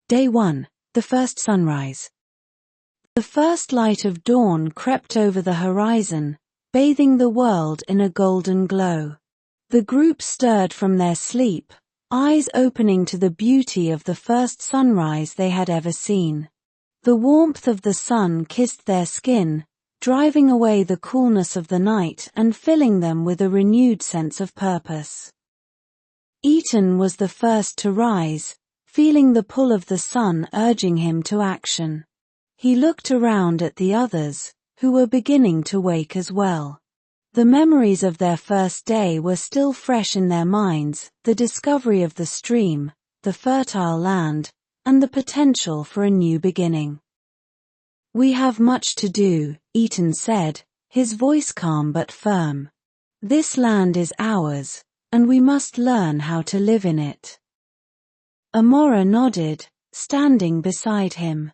Day 1. The first sunrise. The first light of dawn crept over the horizon, bathing the world in a golden glow. The group stirred from their sleep, eyes opening to the beauty of the first sunrise they had ever seen. The warmth of the sun kissed their skin, driving away the coolness of the night and filling them with a renewed sense of purpose. Ethan was the first to rise, feeling the pull of the sun urging him to action. He looked around at the others, who were beginning to wake as well. The memories of their first day were still fresh in their minds, the discovery of the stream, the fertile land, and the potential for a new beginning. "We have much to do," Ethan said, his voice calm but firm. "This land is ours, and we must learn how to live in it." Amora nodded, standing beside him.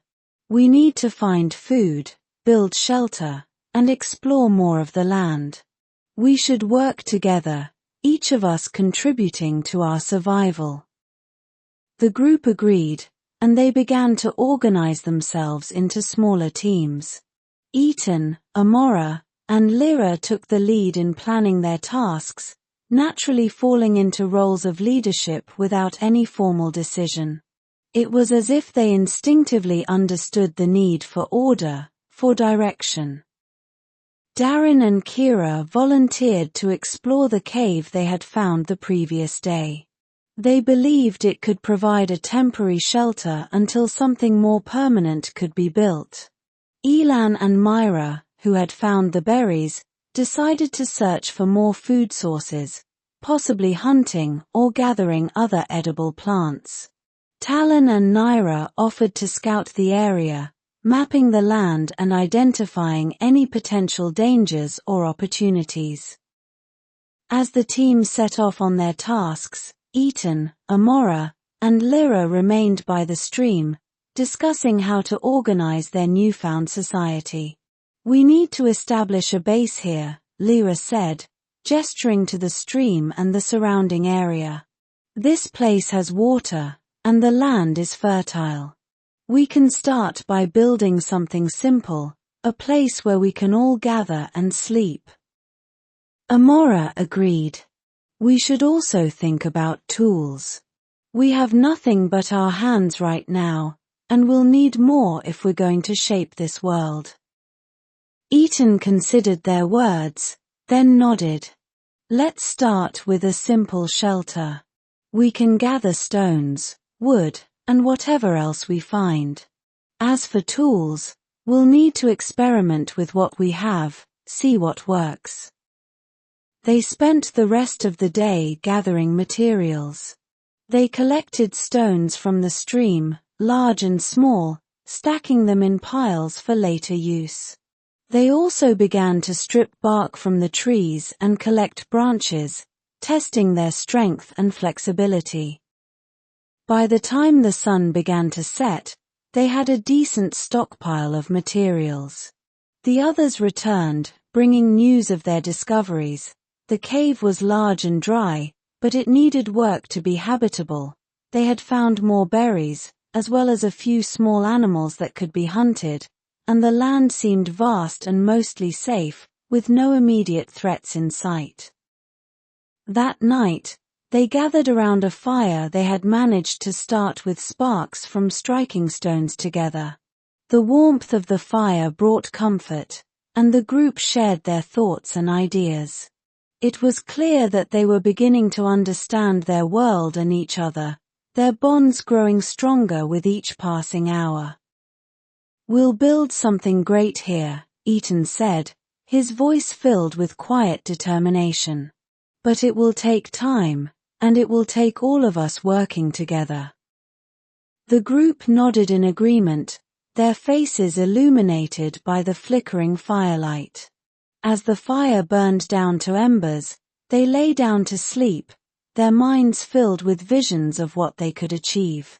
"We need to find food, build shelter, and explore more of the land. We should work together, each of us contributing to our survival." The group agreed, and they began to organize themselves into smaller teams. Ethan, Amora, and Lyra took the lead in planning their tasks, naturally falling into roles of leadership without any formal decision. It was as if they instinctively understood the need for order, for direction. Darren and Kira volunteered to explore the cave they had found the previous day. They believed it could provide a temporary shelter until something more permanent could be built. Elan and Myra, who had found the berries, decided to search for more food sources, possibly hunting or gathering other edible plants. Talon and Naira offered to scout the area, mapping the land and identifying any potential dangers or opportunities. As the team set off on their tasks, Ethan, Amora, and Lyra remained by the stream, discussing how to organize their newfound society. "We need to establish a base here," Lyra said, gesturing to the stream and the surrounding area. "This place has water, and the land is fertile. We can start by building something simple, a place where we can all gather and sleep." Amora agreed. "We should also think about tools. We have nothing but our hands right now, and we'll need more if we're going to shape this world." Ethan considered their words, then nodded. "Let's start with a simple shelter. We can gather stones, wood, and whatever else we find. As for tools, we'll need to experiment with what we have, see what works." They spent the rest of the day gathering materials. They collected stones from the stream, large and small, stacking them in piles for later use. They also began to strip bark from the trees and collect branches, testing their strength and flexibility. By the time the sun began to set, they had a decent stockpile of materials. The others returned, bringing news of their discoveries. The cave was large and dry, but it needed work to be habitable. They had found more berries, as well as a few small animals that could be hunted, and the land seemed vast and mostly safe, with no immediate threats in sight. That night, they gathered around a fire they had managed to start with sparks from striking stones together. The warmth of the fire brought comfort, and the group shared their thoughts and ideas. It was clear that they were beginning to understand their world and each other, their bonds growing stronger with each passing hour. "We'll build something great here," Ethan said, his voice filled with quiet determination. "But it will take time, and it will take all of us working together." The group nodded in agreement, their faces illuminated by the flickering firelight. As the fire burned down to embers, they lay down to sleep, their minds filled with visions of what they could achieve.